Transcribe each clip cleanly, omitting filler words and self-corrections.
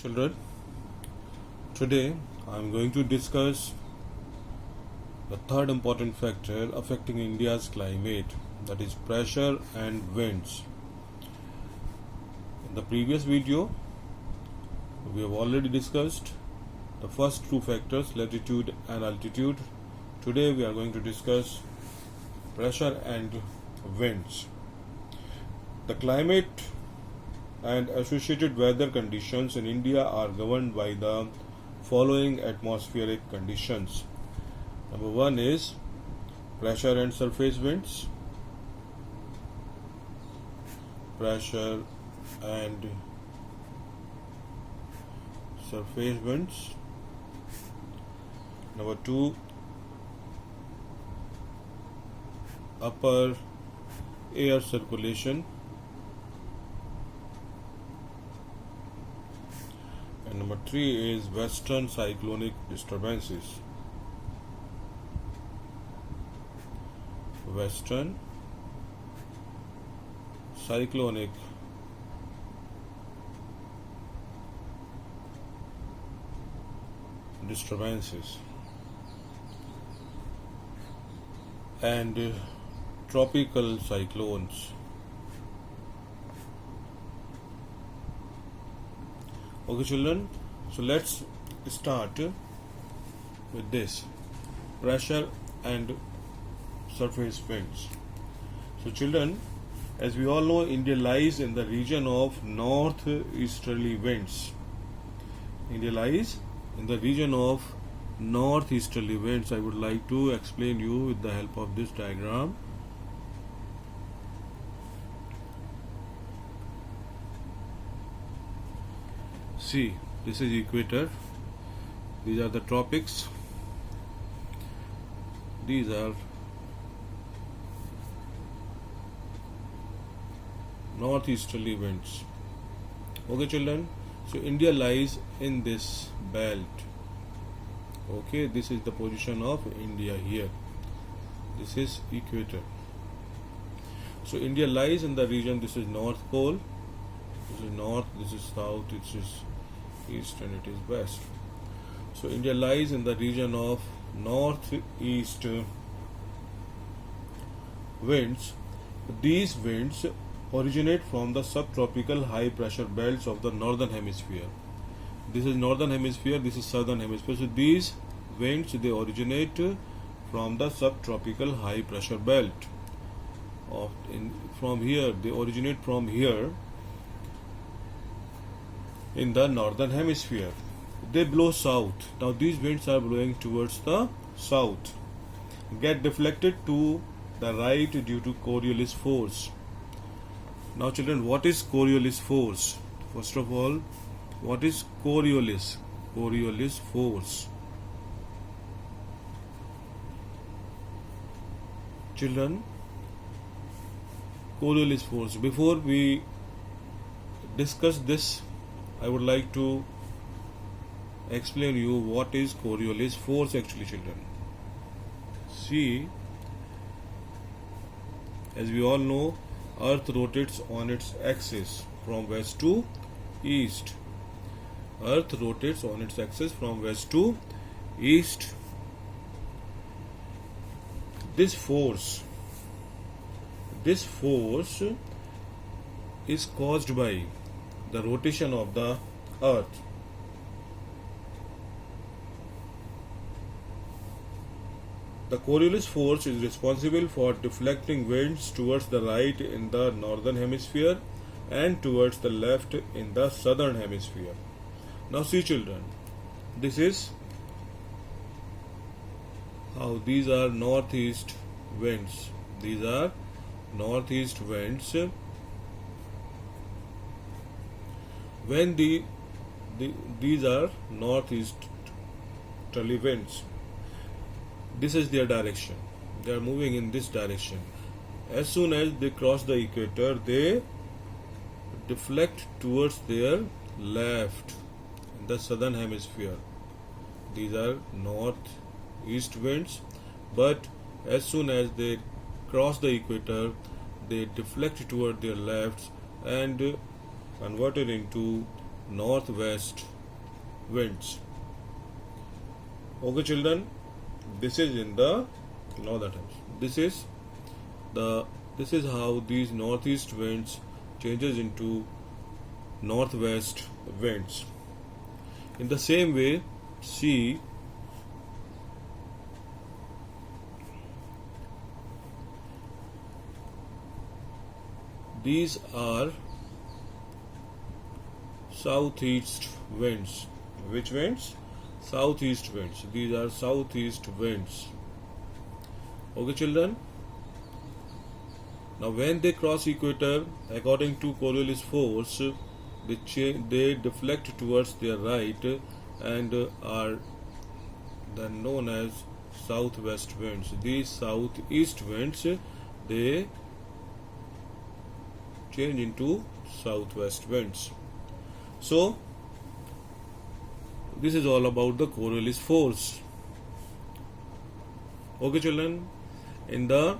Children, today I am going to discuss the third important factor affecting India's climate, that is pressure and winds. In the previous video, we have already discussed the first two factors, latitude and altitude. Today we are going to discuss pressure and winds. The climate and associated weather conditions in India are governed by the following atmospheric conditions. Number one is pressure and surface winds. Pressure and surface winds. Number two, upper air circulation. And number three is western cyclonic disturbances. Western cyclonic disturbances and tropical cyclones. Okay, children, so let's start with this pressure and surface winds. So children, as we all know, India lies in the region of northeasterly winds. India lies in the region of northeasterly winds. I would like to explain you with the help of this diagram. See, this is equator. These are the tropics. These are northeasterly winds. Okay, children. So India lies in this belt. Okay, this is the position of India here. This is equator. So India lies in the region. This is North Pole. This is north. This is south. This is east, and it is west. So India lies in the region of northeast winds. These winds originate from the subtropical high pressure belts of the northern hemisphere. This is northern hemisphere, this is southern hemisphere. So these winds, they originate from the subtropical high pressure belt from here. They originate from here in the northern hemisphere. They blow south. Now these winds are blowing towards the south, get deflected to the right due to Coriolis force. Now children, what is Coriolis force? First of all, what is Coriolis? Coriolis force. Children, Coriolis force. Before we discuss this, I would like to explain you what is Coriolis force actually, children. See, as we all know, Earth rotates on its axis from west to east. Earth rotates on its axis from west to east. This force is caused by the rotation of the Earth. The Coriolis force is responsible for deflecting winds towards the right in the northern hemisphere and towards the left in the southern hemisphere. Now see children, this is how these are northeast winds. These are northeast winds. When these are northeasterly winds, this is their direction. They are moving in this direction. As soon as they cross the equator, they deflect towards their left in the southern hemisphere. These are northeast winds, but as soon as they cross the equator, they deflect toward their left and converted into northwest winds. Okay, children, this is in the northern hemisphere. This is how these northeast winds changes into northwest winds. In the same way, see these are southeast winds. Which winds? Southeast winds. These are southeast winds. Okay, children. Now, when they cross equator, according to Coriolis force, they deflect towards their right and are then known as southwest winds. These southeast winds, they change into southwest winds. So, this is all about the Coriolis force. Okay, children, in the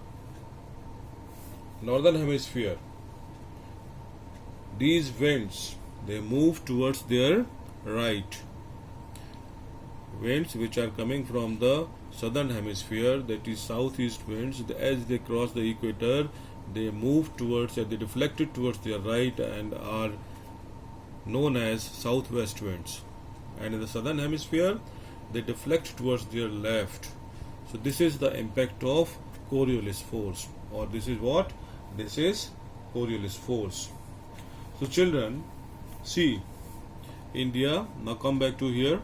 northern hemisphere, these winds, they move towards their right. Winds which are coming from the southern hemisphere, that is southeast winds, as they cross the equator, they move towards, they deflected towards their right and are known as southwest winds. And in the southern hemisphere, they deflect towards their left. So this is the impact of Coriolis force, or this is what? This is Coriolis force. So children, see India. Now come back to here.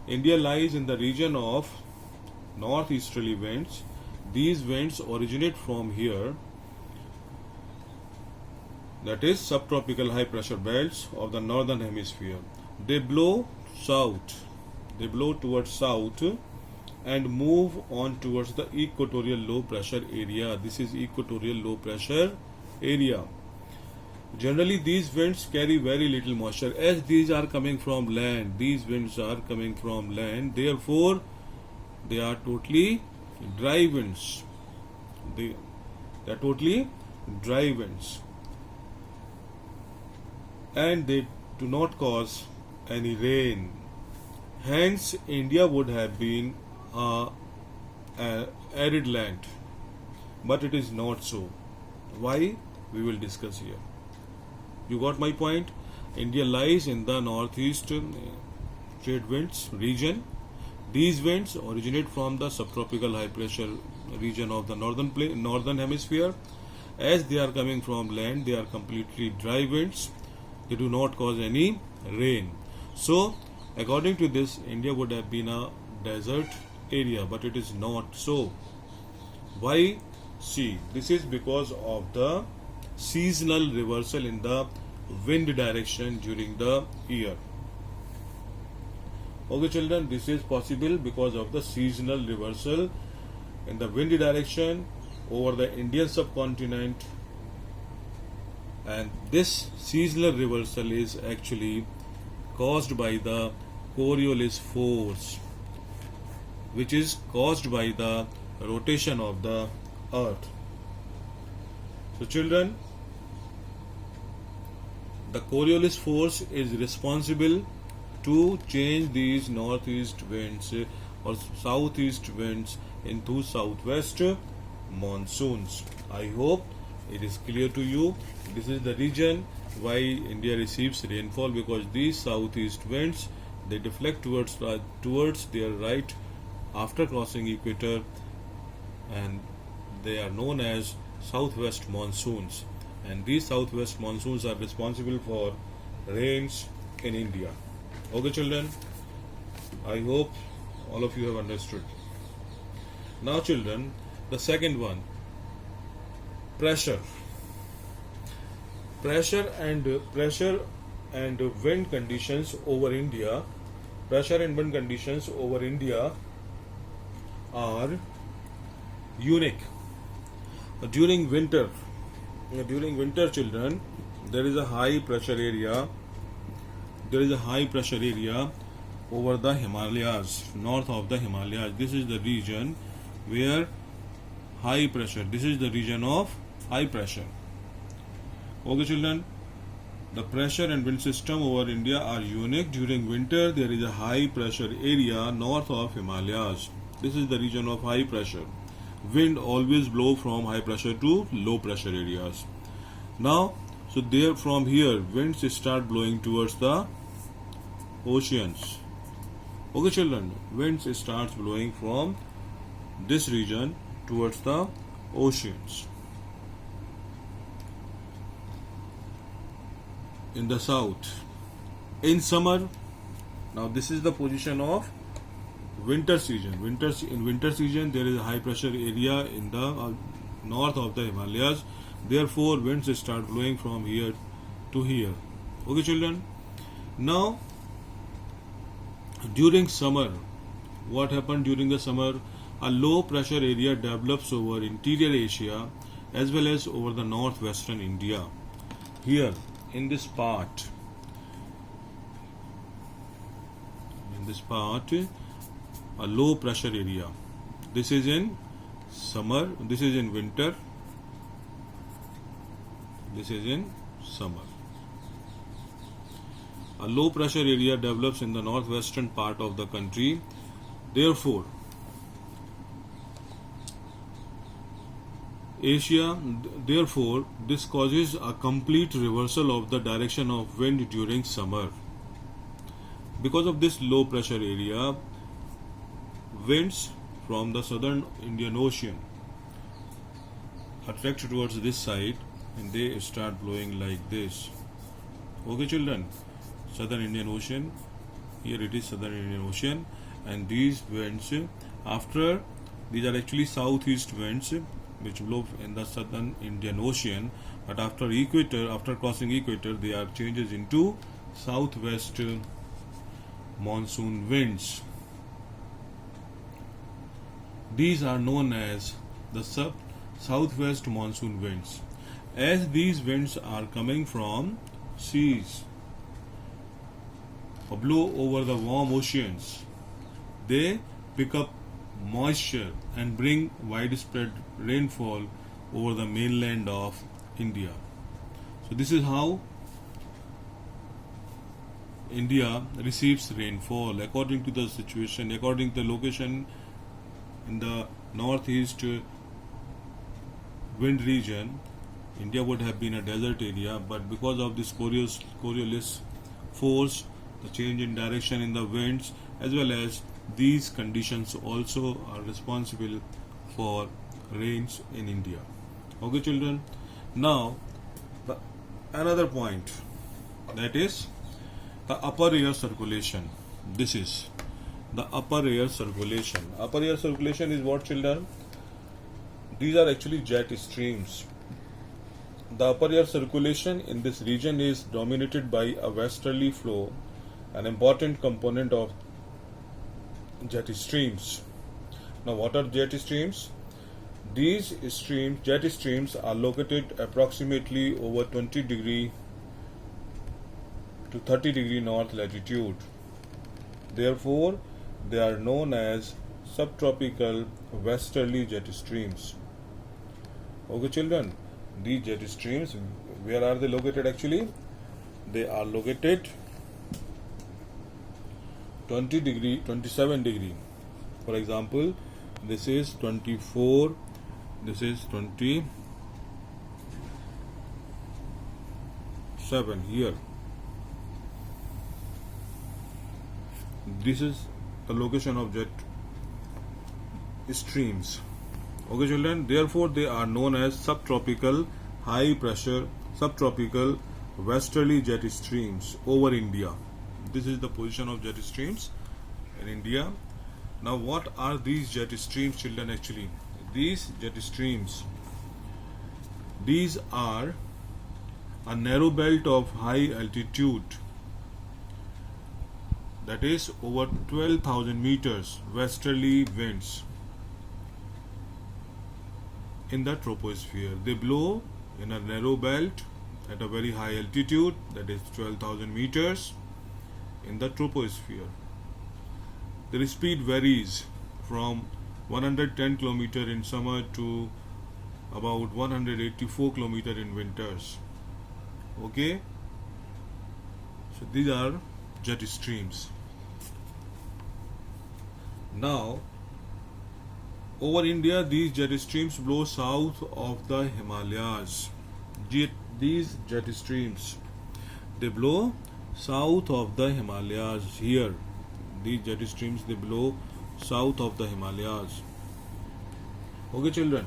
India lies in the region of northeasterly winds. These winds originate from here, that is subtropical high pressure belts of the northern hemisphere. They blow south, they blow towards south and move on towards the equatorial low pressure area. This is equatorial low pressure area. Generally, these winds carry very little moisture, as these are coming from land. These winds are coming from land, therefore they are totally dry winds. They are totally dry winds, and they do not cause any rain. Hence, India would have been an arid land, but it is not so. Why? We will discuss here. You got my point? India lies in the northeast trade winds region. These winds originate from the subtropical high pressure region of the northern hemisphere. As they are coming from land, they are completely dry winds. They do not cause any rain. So, according to this, India would have been a desert area, but it is not so. Why? See, this is because of the seasonal reversal in the wind direction during the year. Okay, children, this is possible because of the seasonal reversal in the wind direction over the Indian subcontinent, and this seasonal reversal is actually caused by the Coriolis force, which is caused by the rotation of the earth. So children, the Coriolis force is responsible to change these northeast winds or southeast winds into southwest monsoons. I hope it is clear to you. This is the reason why India receives rainfall, because these southeast winds, they deflect towards their right after crossing equator, and they are known as southwest monsoons. And these southwest monsoons are responsible for rains in India. Okay, children, I hope all of you have understood. Now, children, the second one, pressure and wind conditions over India. Pressure and wind conditions over India are unique. During winter, children, there is a high pressure area. There is a high pressure area over the Himalayas, north of the Himalayas. This is the region where high pressure. This is the region of high pressure. Okay, children. The pressure and wind system over India are unique. During winter, there is a high pressure area north of Himalayas. This is the region of high pressure. Wind always blow from high pressure to low pressure areas. Now, so there from here, winds start blowing towards the oceans. Okay, children, winds starts blowing from this region towards the oceans. In the south, in summer, now this is the position of winter season. In winter season, there is a high pressure area in the north of the Himalayas. Therefore, winds start blowing from here to here. Okay, children. Now, during summer, what happened during the summer? A low pressure area develops over interior Asia as well as over the northwestern India. Here, in this part, a low pressure area. This is in summer, this is in winter, this is in summer. A low pressure area develops in the northwestern part of the country. Therefore, this causes a complete reversal of the direction of wind during summer. Because of this low pressure area, winds from the southern Indian Ocean attract towards this side and they start blowing like this. Okay, children, southern Indian Ocean, here it is southern Indian Ocean, and these winds, after these are actually southeast winds which blow in the southern Indian Ocean, but after crossing equator, they are changes into southwest monsoon winds. These are known as the southwest monsoon winds. As these winds are coming from seas or blow over the warm oceans, they pick up moisture and bring widespread rainfall over the mainland of India. So this is how India receives rainfall according to the situation, according to the location. In the northeast wind region, India would have been a desert area, but because of this Coriolis force, the change in direction in the winds, as well as these conditions also are responsible for rains in India. Okay, children. Now, another point, that is the upper air circulation. This is the upper air circulation. Upper air circulation is what, children? These are actually jet streams. The upper air circulation in this region is dominated by a westerly flow, an important component of jet streams. Now, what are jet streams? These jet streams are located approximately over 20 degree to 30 degree north latitude. Therefore, they are known as subtropical westerly jet streams. Okay, children, these jet streams, where are they located actually? They are located 20 degree, 27 degree. For example, this is 24, this is 27 here. This is the location of jet streams. Okay, children, therefore they are known as subtropical high pressure, subtropical westerly jet streams over India. This is the position of jet streams in India. Now, what are these jet streams, children? Actually, these jet streams, these are a narrow belt of high altitude, that is over 12,000 meters westerly winds in the troposphere. They blow in a narrow belt at a very high altitude, that is 12,000 meters in the troposphere. Their speed varies from 110 km in summer to about 184 km in winters. Okay, So these are jet streams. Now, over India, these jet streams blow south of the Himalayas. These jet streams, they blow south of the Himalayas here. These jet streams, they blow south of the Himalayas. Okay, children.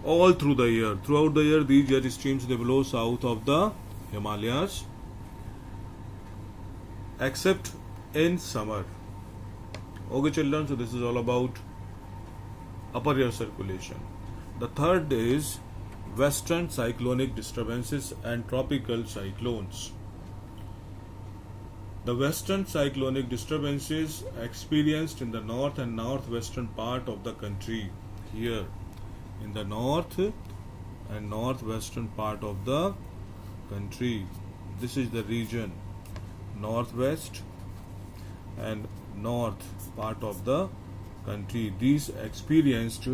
All through the year, throughout the year, these jet streams, they blow south of the Himalayas, except in summer. Okay, children. So this is all about upper air circulation. The third is western cyclonic disturbances and tropical cyclones. The western cyclonic disturbances experienced in the north and northwestern part of the country. Here in the north and northwestern part of the country, this is the region, northwest and north part of the country. These experienced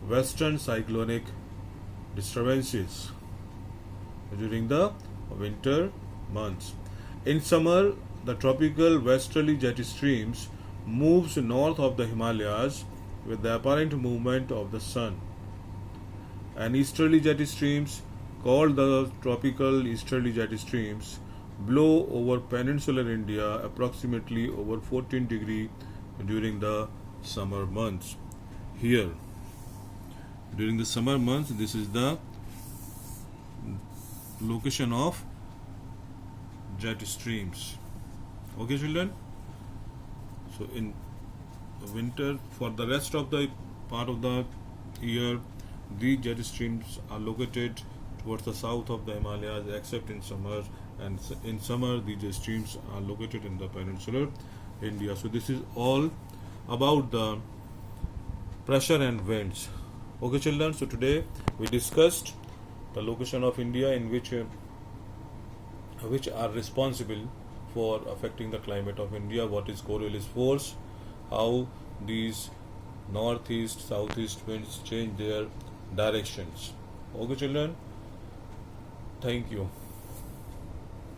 western cyclonic disturbances during the winter months. In summer, the tropical westerly jet streams moves north of the Himalayas with the apparent movement of the sun. And easterly jet streams, called the tropical easterly jet streams, blow over peninsular India approximately over 14 degrees during the summer months. Here, during the summer months, this is the location of jet streams. Okay, children. So in winter, for the rest of the part of the year, these jet streams are located towards the south of the Himalayas, except in summer. And in summer, these jet streams are located in the peninsular India. So this is all about the pressure and winds. Okay, children. So today we discussed the location of India in which are responsible for affecting the climate of India, what is Coriolis force, how these northeast, southeast winds change their directions. Okay, children. Thank you.